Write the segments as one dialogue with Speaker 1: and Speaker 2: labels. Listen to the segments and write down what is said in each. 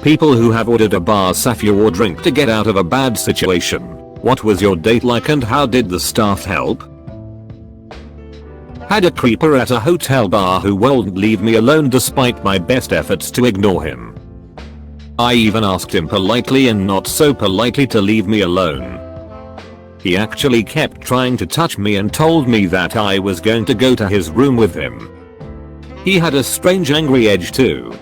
Speaker 1: People who have ordered a bar safe or drink to get out of a bad situation. What was your date like and how did the staff help? Had a creeper at a hotel bar who wouldn't leave me alone despite my best efforts to ignore him. I even asked him politely and not so politely to leave me alone. He actually kept trying to touch me and told me that I was going to go to his room with him. He had a strange angry edge too.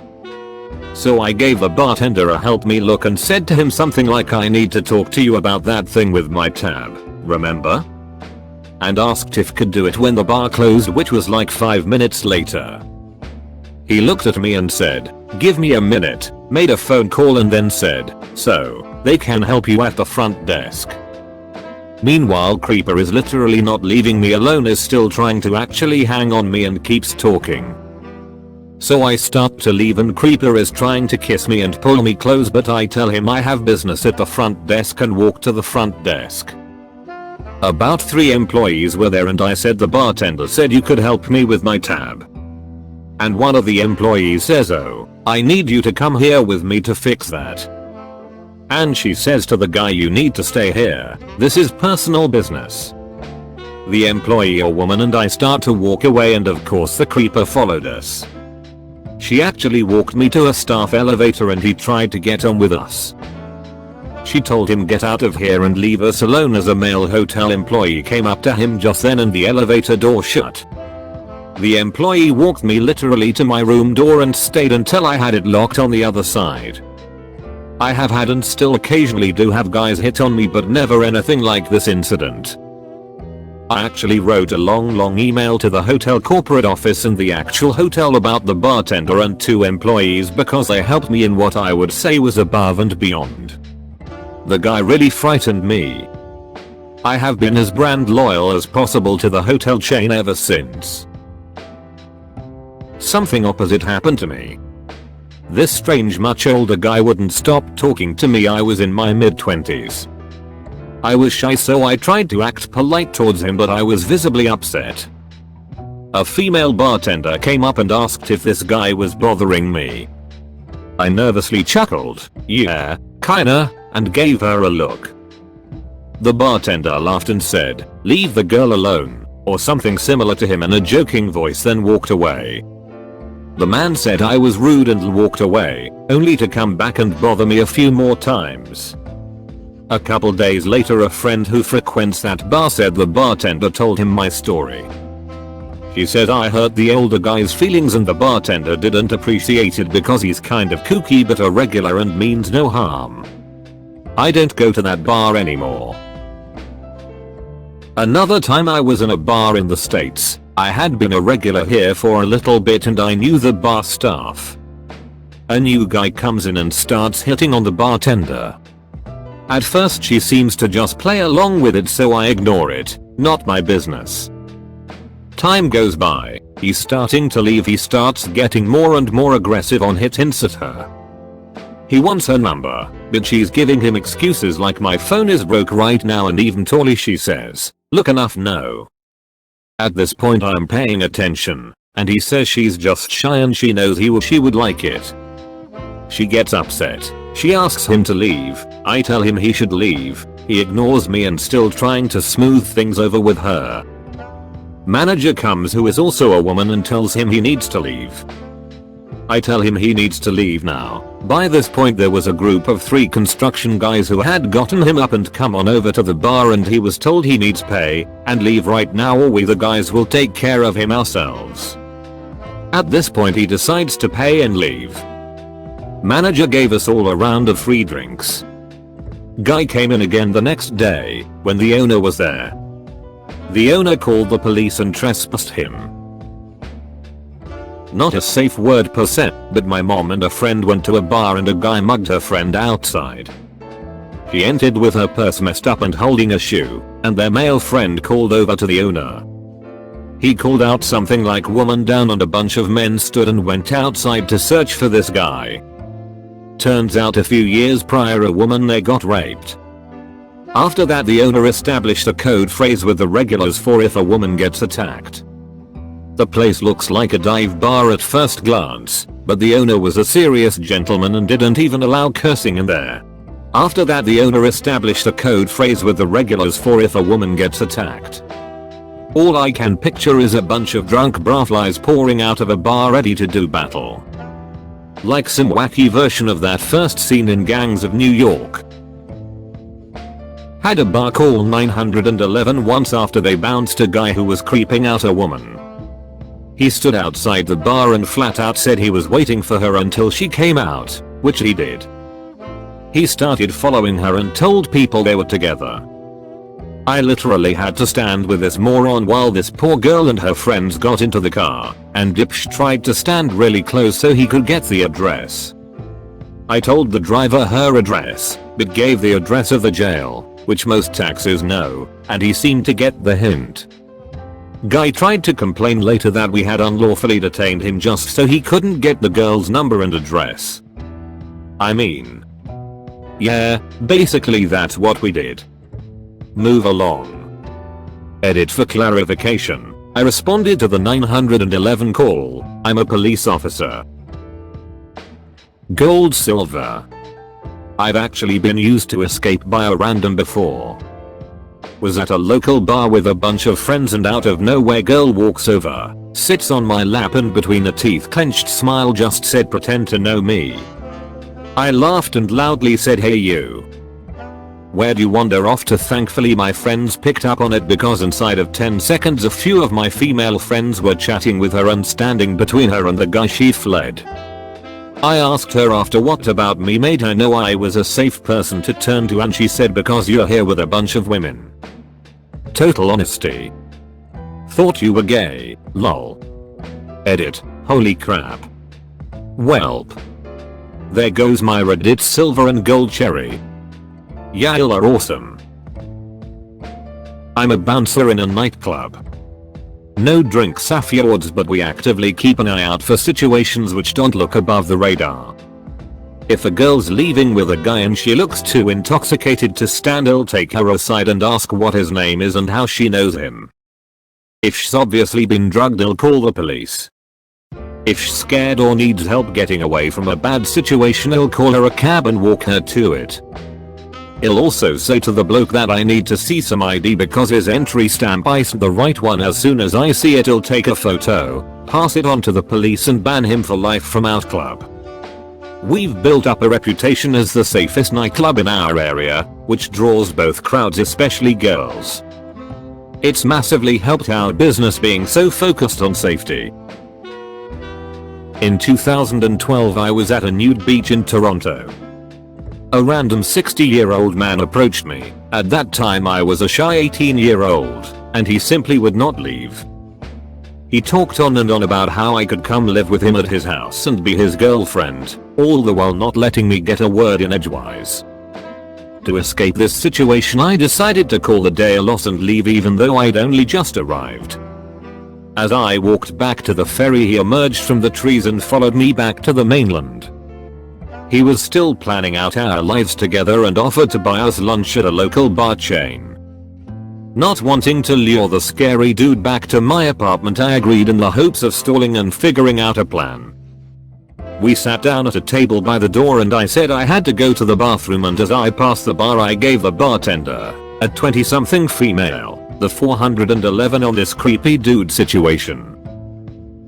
Speaker 1: So I gave the bartender a help me look and said to him something like, I need to talk to you about that thing with my tab, remember? And asked if could do it when the bar closed, which was like 5 minutes later. He looked at me and said, give me a minute, made a phone call and then said, so, they can help you at the front desk. Meanwhile creeper is literally not leaving me alone, is still trying to actually hang on me and keeps talking. So I start to leave and creeper is trying to kiss me and pull me close, but I tell him I have business at the front desk and walk to the front desk. About 3 employees were there and I said the bartender said you could help me with my tab. And one of the employees says, oh, I need you to come here with me to fix that. And she says to the guy, you need to stay here, this is personal business. The employee or woman and I start to walk away and of course the creeper followed us. She actually walked me to a staff elevator and he tried to get on with us. She told him get out of here and leave us alone as a male hotel employee came up to him just then and the elevator door shut. The employee walked me literally to my room door and stayed until I had it locked on the other side. I have had and still occasionally do have guys hit on me, but never anything like this incident. I actually wrote a long email to the hotel corporate office and the actual hotel about the bartender and 2 employees because they helped me in what I would say was above and beyond. The guy really frightened me. I have been as brand loyal as possible to the hotel chain ever since. Something opposite happened to me. This strange much older guy wouldn't stop talking to me. I was in my mid-20s. I was shy so I tried to act polite towards him, but I was visibly upset. A female bartender came up and asked if this guy was bothering me. I nervously chuckled, yeah, kinda, and gave her a look. The bartender laughed and said, leave the girl alone, or something similar to him in a joking voice, then walked away. The man said I was rude and walked away, only to come back and bother me a few more times. A couple days later a friend who frequents that bar said the bartender told him my story. She said I hurt the older guy's feelings and the bartender didn't appreciate it because he's kind of kooky but a regular and means no harm. I don't go to that bar anymore. Another time I was in a bar in the States. I had been a regular here for a little bit and I knew the bar staff. A new guy comes in and starts hitting on the bartender. At first she seems to just play along with it, so I ignore it, not my business. Time goes by, he's starting to leave, he starts getting more and more aggressive on hints at her. He wants her number, but she's giving him excuses like my phone is broke right now, and even taller she says, look enough no. At this point I'm paying attention, and he says she's just shy and she knows he or she would like it. She gets upset. She asks him to leave. I tell him he should leave. He ignores me and still trying to smooth things over with her. Manager comes, who is also a woman, and tells him he needs to leave. I tell him he needs to leave now. By this point there was a group of 3 construction guys who had gotten him up and come on over to the bar, and he was told he needs pay and leave right now or we the guys will take care of him ourselves. At this point he decides to pay and leave. Manager gave us all a round of free drinks. Guy came in again the next day when the owner was there. The owner called the police and trespassed him. Not a safe word per se, but my mom and a friend went to a bar and a guy mugged her friend outside. She entered with her purse messed up and holding a shoe, and their male friend called over to the owner. He called out something like woman down and a bunch of men stood and went outside to search for this guy. Turns out a few years prior a woman there got raped. After that the owner established a code phrase with the regulars for if a woman gets attacked. The place looks like a dive bar at first glance, but the owner was a serious gentleman and didn't even allow cursing in there. After that, the owner established a code phrase with the regulars for if a woman gets attacked. All I can picture is a bunch of drunk barflies pouring out of a bar ready to do battle. Like some wacky version of that first scene in Gangs of New York. Had a bar call 911 once after they bounced a guy who was creeping out a woman. He stood outside the bar and flat out said he was waiting for her until she came out, which he did. He started following her and told people they were together. I literally had to stand with this moron while this poor girl and her friends got into the car, and Dipsh tried to stand really close so he could get the address. I told the driver her address, but gave the address of the jail, which most taxis know, and he seemed to get the hint. Guy tried to complain later that we had unlawfully detained him just so he couldn't get the girl's number and address. I mean, yeah, basically that's what we did. Move along. Edit for clarification. I responded to the 911 call. I'm a police officer. Gold silver. I've actually been used to escape by a random before. Was at a local bar with a bunch of friends and out of nowhere girl walks over, sits on my lap and between a teeth clenched smile just said pretend to know me. I laughed and loudly said hey you. Where'd you wander off to? Thankfully my friends picked up on it because inside of 10 seconds a few of my female friends were chatting with her and standing between her and the guy. She fled. I asked her after what about me made her know I was a safe person to turn to and she said because you're here with a bunch of women. Total honesty. Thought you were gay, lol. Edit, holy crap. Welp. There goes my Reddit silver and gold cherry. Y'all are awesome. I'm a bouncer in a nightclub. No drink safewords, but we actively keep an eye out for situations which don't look above the radar. If a girl's leaving with a guy and she looks too intoxicated to stand, I'll take her aside and ask what his name is and how she knows him. If she's obviously been drugged, I'll call the police. If she's scared or needs help getting away from a bad situation, I'll call her a cab and walk her to it. I'll also say to the bloke that I need to see some ID because his entry stamp isn't the right one. As soon as I see it, I'll take a photo, pass it on to the police and ban him for life from our club. We've built up a reputation as the safest nightclub in our area, which draws both crowds, especially girls. It's massively helped our business being so focused on safety. In 2012 I was at a nude beach in Toronto. A random 60-year-old man approached me. At that time I was a shy 18-year-old, and he simply would not leave. He talked on and on about how I could come live with him at his house and be his girlfriend, all the while not letting me get a word in edgewise. To escape this situation I decided to call the day a loss and leave even though I'd only just arrived. As I walked back to the ferry he emerged from the trees and followed me back to the mainland. He was still planning out our lives together and offered to buy us lunch at a local bar chain. Not wanting to lure the scary dude back to my apartment, I agreed in the hopes of stalling and figuring out a plan. We sat down at a table by the door and I said I had to go to the bathroom, and as I passed the bar I gave the bartender, a 20-something female, the 411 on this creepy dude situation.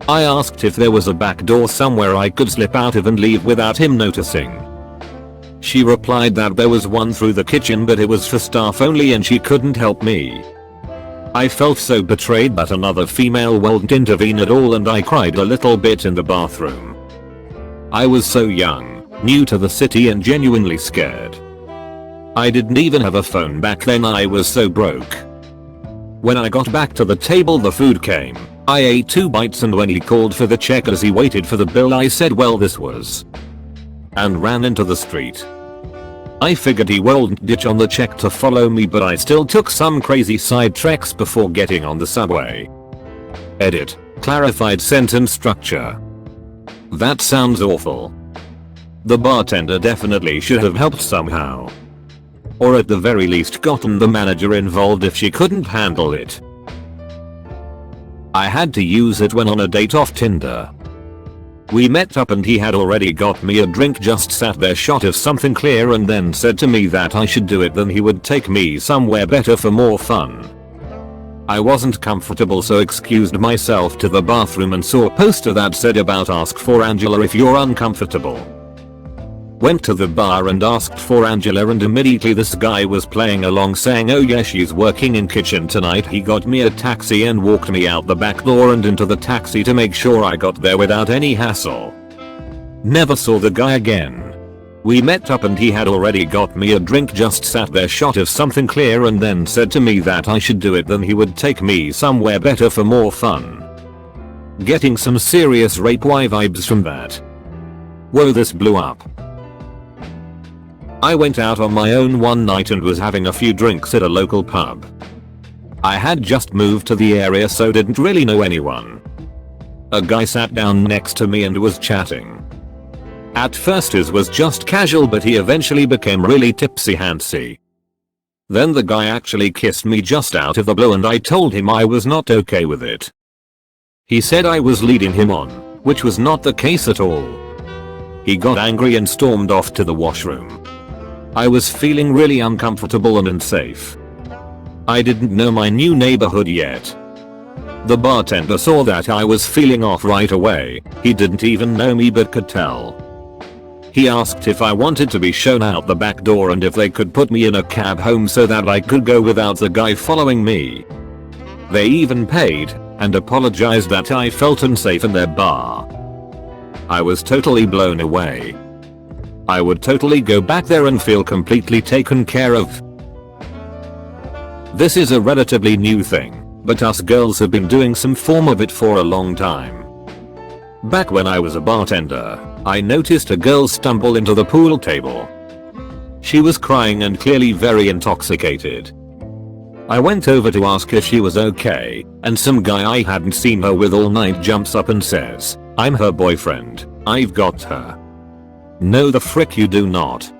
Speaker 1: I asked if there was a back door somewhere I could slip out of and leave without him noticing. She replied that there was one through the kitchen, but it was for staff only and she couldn't help me. I felt so betrayed that another female wouldn't intervene at all, and I cried a little bit in the bathroom. I was so young, new to the city and genuinely scared. I didn't even have a phone back then, I was so broke. When I got back to the table the food came. I ate 2 bites, and when he called for the check as he waited for the bill I said well this was, and ran into the street. I figured he wouldn't ditch on the check to follow me, but I still took some crazy side treks before getting on the subway. Edit, clarified sentence structure. That sounds awful. The bartender definitely should have helped somehow. Or at the very least gotten the manager involved if she couldn't handle it. I had to use it when on a date off Tinder. We met up and he had already got me a drink, just sat there, shot of something clear, and then said to me that I should do it, then he would take me somewhere better for more fun. I wasn't comfortable, so excused myself to the bathroom and saw a poster that said about ask for Angela if you're uncomfortable. Went to the bar and asked for Angela, and immediately this guy was playing along saying, oh yeah, she's working in kitchen tonight. He got me a taxi and walked me out the back door and into the taxi to make sure I got there without any hassle. Never saw the guy again. We met up and he had already got me a drink, just sat there, shot of something clear, and then said to me that I should do it, then he would take me somewhere better for more fun. Getting some serious rape Y vibes from that. Whoa, this blew up. I went out on my own one night and was having a few drinks at a local pub. I had just moved to the area, so didn't really know anyone. A guy sat down next to me and was chatting. At first his was just casual, but he eventually became really tipsy-handsy. Then the guy actually kissed me just out of the blue, and I told him I was not okay with it. He said I was leading him on, which was not the case at all. He got angry and stormed off to the washroom. I was feeling really uncomfortable and unsafe. I didn't know my new neighborhood yet. The bartender saw that I was feeling off right away. He didn't even know me but could tell. He asked if I wanted to be shown out the back door and if they could put me in a cab home so that I could go without the guy following me. They even paid and apologized that I felt unsafe in their bar. I was totally blown away. I would totally go back there and feel completely taken care of. This is a relatively new thing, but us girls have been doing some form of it for a long time. Back when I was a bartender, I noticed a girl stumble into the pool table. She was crying and clearly very intoxicated. I went over to ask if she was okay, and some guy I hadn't seen her with all night jumps up and says, "I'm her boyfriend, I've got her." No, the frick you do not.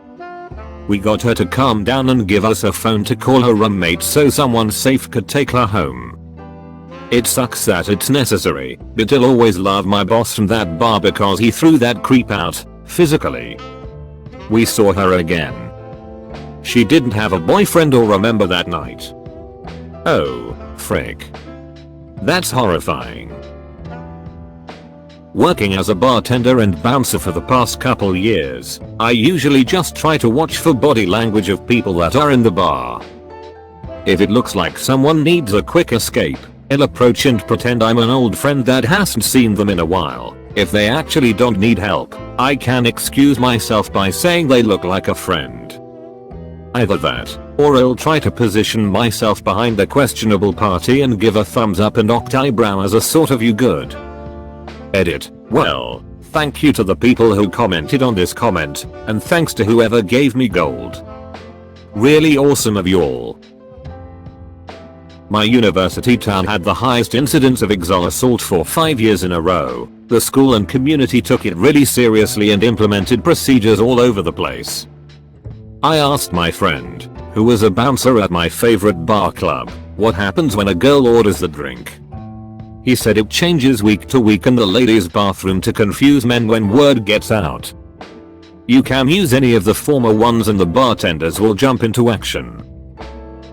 Speaker 1: We got her to calm down and give us a phone to call her roommate so someone safe could take her home. It sucks that it's necessary, but I'll always love my boss from that bar because he threw that creep out, physically. We saw her again. She didn't have a boyfriend or remember that night. Oh, frick. That's horrifying. Working as a bartender and bouncer for the past couple years, I usually just try to watch for body language of people that are in the bar. If it looks like someone needs a quick escape, I'll approach and pretend I'm an old friend that hasn't seen them in a while. If they actually don't need help, I can excuse myself by saying they look like a friend. Either that, or I'll try to position myself behind the questionable party and give a thumbs up and oct eyebrow as a sort of you good. Edit. Well, thank you to the people who commented on this comment, and thanks to whoever gave me gold. Really awesome of you all. My university town had the highest incidence of exol assault for 5 years in a row. The school and community took it really seriously and implemented procedures all over the place. I asked my friend, who was a bouncer at my favorite bar club, what happens when a girl orders the drink. He said it changes week to week in the ladies' bathroom to confuse men when word gets out. You can use any of the former ones and the bartenders will jump into action.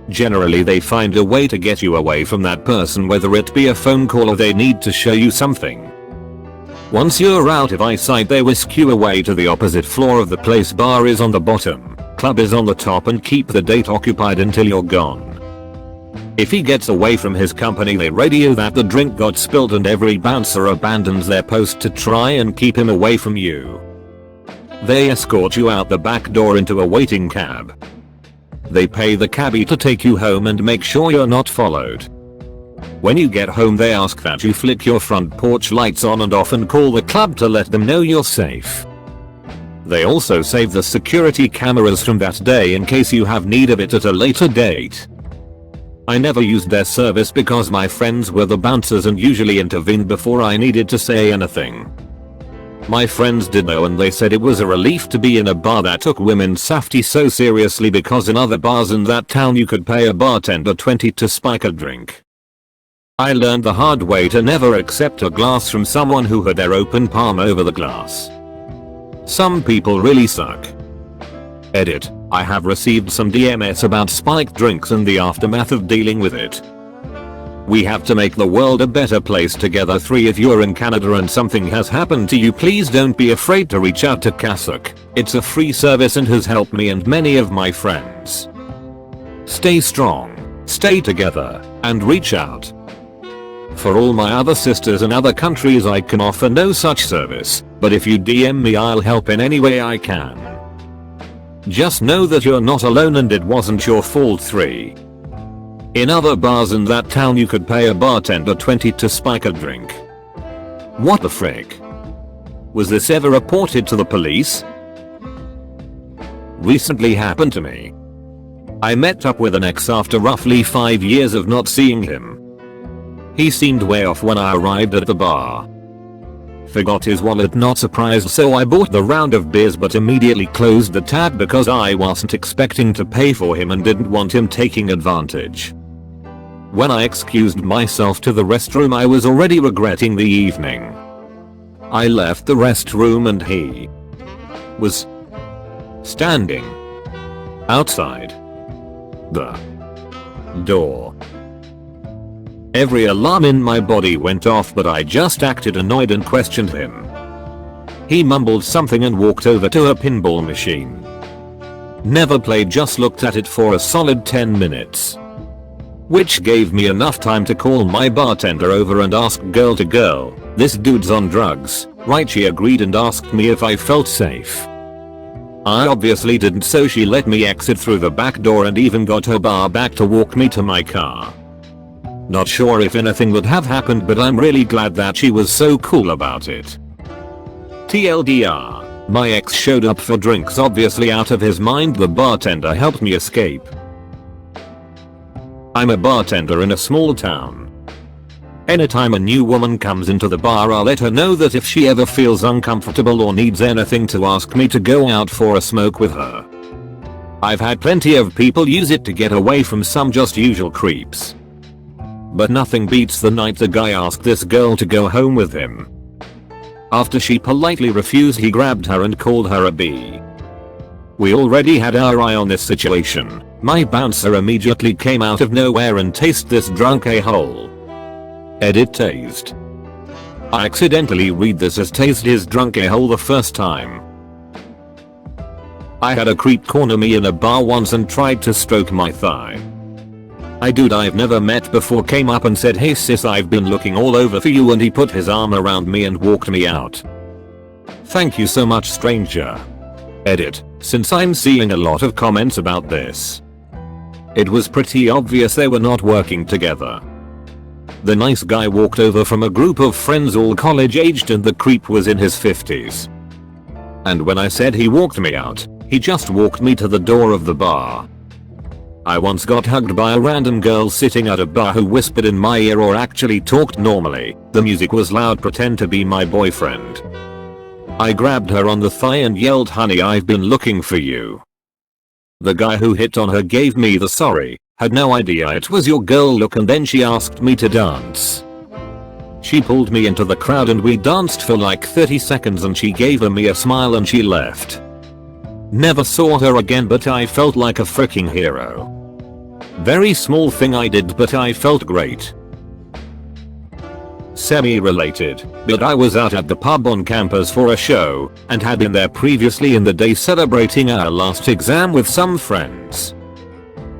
Speaker 1: Generally they find a way to get you away from that person, whether it be a phone call or they need to show you something. Once you're out of eyesight they whisk you away to the opposite floor of the place. Bar is on the bottom, club is on the top, and keep the date occupied until you're gone. If he gets away from his company they radio that the drink got spilled and every bouncer abandons their post to try and keep him away from you. They escort you out the back door into a waiting cab. They pay the cabbie to take you home and make sure you're not followed. When you get home they ask that you flick your front porch lights on and off and call the club to let them know you're safe. They also save the security cameras from that day in case you have need of it at a later date. I never used their service because my friends were the bouncers and usually intervened before I needed to say anything. My friends did know and they said it was a relief to be in a bar that took women's safety so seriously, because in other bars in that town you could pay a bartender $20 to spike a drink. I learned the hard way to never accept a glass from someone who had their open palm over the glass. Some people really suck. Edit. I have received some DMS about spiked drinks and the aftermath of dealing with it. We have to make the world a better place together. 3. If you're in Canada and something has happened to you, please don't be afraid to reach out to Kasuk. It's a free service and has helped me and many of my friends. Stay strong, stay together, and reach out. For all my other sisters in other countries, I can offer no such service, but if you DM me, I'll help in any way I can. Just know that you're not alone and it wasn't your fault. 3. In other bars in that town, you could pay a bartender $20 to spike a drink. What the frick? Was this ever reported to the police? Recently happened to me. I met up with an ex after roughly 5 years of not seeing him. He seemed way off when I arrived at the bar. Forgot his wallet, not surprised, so I bought the round of beers but immediately closed the tab because I wasn't expecting to pay for him and didn't want him taking advantage. When I excused myself to the restroom, I was already regretting the evening. I left the restroom and he was standing outside the door. Every alarm in my body went off, but I just acted annoyed and questioned him. He mumbled something and walked over to a pinball machine. Never played, just looked at it for a solid 10 minutes. Which gave me enough time to call my bartender over and ask girl to girl, "This dude's on drugs, right?" She agreed and asked me if I felt safe. I obviously didn't, so she let me exit through the back door and even got her bar back to walk me to my car. Not sure if anything would have happened, but I'm really glad that she was so cool about it. TLDR, my ex showed up for drinks, obviously out of his mind. The bartender helped me escape. I'm a bartender in a small town. Anytime a new woman comes into the bar, I'll let her know that if she ever feels uncomfortable or needs anything, to ask me to go out for a smoke with her. I've had plenty of people use it to get away from some just usual creeps. But nothing beats the night the guy asked this girl to go home with him. After she politely refused, he grabbed her and called her a B. We already had our eye on this situation. My bouncer immediately came out of nowhere and tased this drunk a-hole. Edit tased. I accidentally read this as tased his drunk a-hole the first time. I had a creep corner me in a bar once and tried to stroke my thigh. A dude I've never met before came up and said, "Hey sis, I've been looking all over for you," and he put his arm around me and walked me out. Thank you so much, stranger. Edit. Since I'm seeing a lot of comments about this, it was pretty obvious they were not working together. The nice guy walked over from a group of friends all college aged and the creep was in his 50s. And when I said he walked me out, he just walked me to the door of the bar. I once got hugged by a random girl sitting at a bar who whispered in my ear or actually talked normally. The music was loud, pretend to be my boyfriend. I grabbed her on the thigh and yelled, "Honey, I've been looking for you." The guy who hit on her gave me the sorry, "Had no idea it was your girl" look, and then she asked me to dance. She pulled me into the crowd and we danced for like 30 seconds and she gave me a smile and she left. Never saw her again, but I felt like a freaking hero. Very small thing I did, but I felt great. Semi-related, but I was out at the pub on campus for a show and had been there previously in the day celebrating our last exam with some friends.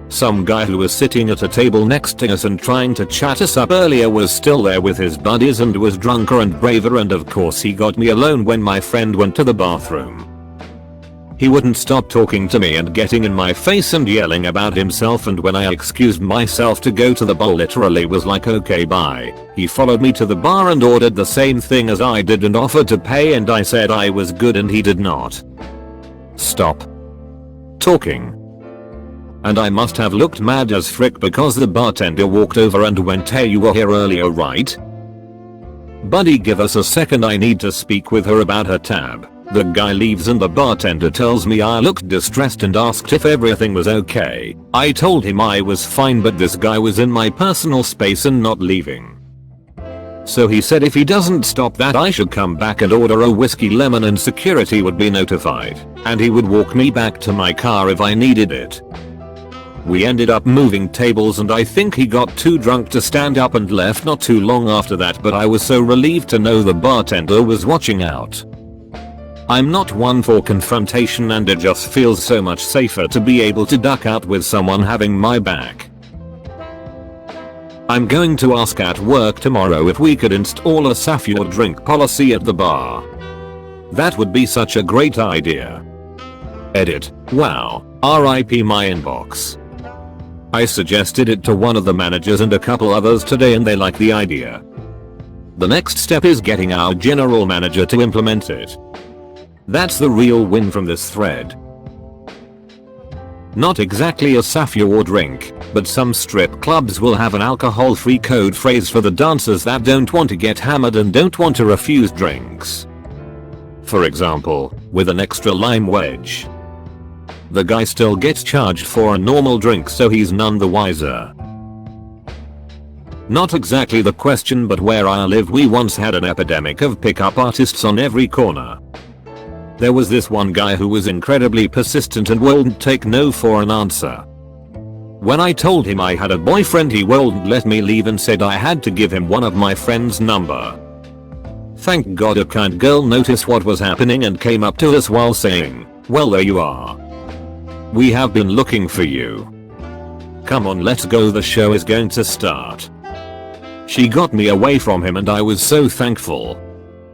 Speaker 1: Some guy who was sitting at a table next to us and trying to chat us up earlier was still there with his buddies and was drunker and braver, and of course he got me alone when my friend went to the bathroom. He wouldn't stop talking to me and getting in my face and yelling about himself, and when I excused myself to go to the bar, literally was like, "Okay, bye." He followed me to the bar and ordered the same thing as I did and offered to pay, and I said I was good and he did not stop talking. And I must have looked mad as frick because the bartender walked over and went, "Hey, you were here earlier, right? Buddy, give us a second, I need to speak with her about her tab." The guy leaves and the bartender tells me I looked distressed and asked if everything was okay. I told him I was fine, but this guy was in my personal space and not leaving. So he said if he doesn't stop that I should come back and order a whiskey lemon and security would be notified, and he would walk me back to my car if I needed it. We ended up moving tables and I think he got too drunk to stand up and left not too long after that, but I was so relieved to know the bartender was watching out. I'm not one for confrontation and it just feels so much safer to be able to duck out with someone having my back. I'm going to ask at work tomorrow if we could install a safeword drink policy at the bar. That would be such a great idea. Edit. Wow. RIP my inbox. I suggested it to one of the managers and a couple others today and they like the idea. The next step is getting our general manager to implement it. That's the real win from this thread. Not exactly a safeword drink, but some strip clubs will have an alcohol-free code phrase for the dancers that don't want to get hammered and don't want to refuse drinks. For example, with an extra lime wedge. The guy still gets charged for a normal drink, so he's none the wiser. Not exactly the question, but where I live we once had an epidemic of pickup artists on every corner. There was this one guy who was incredibly persistent and wouldn't take no for an answer. When I told him I had a boyfriend he wouldn't let me leave and said I had to give him one of my friend's number. Thank God a kind girl noticed what was happening and came up to us while saying, "Well, there you are. We have been looking for you. Come on, let's go, the show is going to start." She got me away from him and I was so thankful.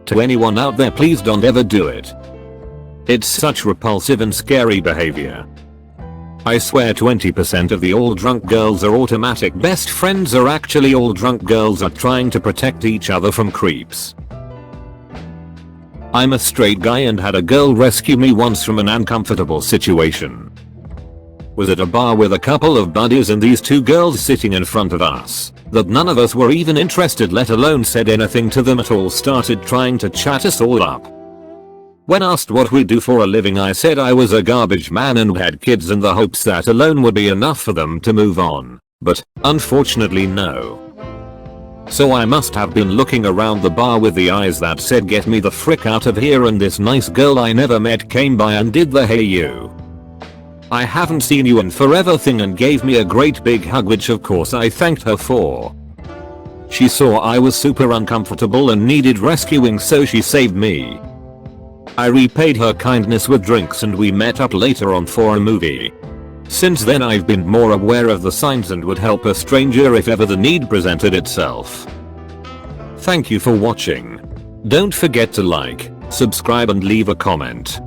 Speaker 1: To anyone out there, please don't ever do it. It's such repulsive and scary behavior. I swear 20% of the all drunk girls are automatic best friends are actually all drunk girls are trying to protect each other from creeps. I'm a straight guy and had a girl rescue me once from an uncomfortable situation. Was at a bar with a couple of buddies and these two girls sitting in front of us that none of us were even interested, let alone said anything to them at all, started trying to chat us all up. When asked what we do for a living I said I was a garbage man and had kids in the hopes that alone would be enough for them to move on, but unfortunately no. So I must have been looking around the bar with the eyes that said get me the frick out of here, and this nice girl I never met came by and did the "Hey you, I haven't seen you in forever" thing and gave me a great big hug, which of course I thanked her for. She saw I was super uncomfortable and needed rescuing, so she saved me. I repaid her kindness with drinks and we met up later on for a movie. Since then I've been more aware of the signs and would help a stranger if ever the need presented itself. Thank you for watching. Don't forget to like, subscribe and leave a comment.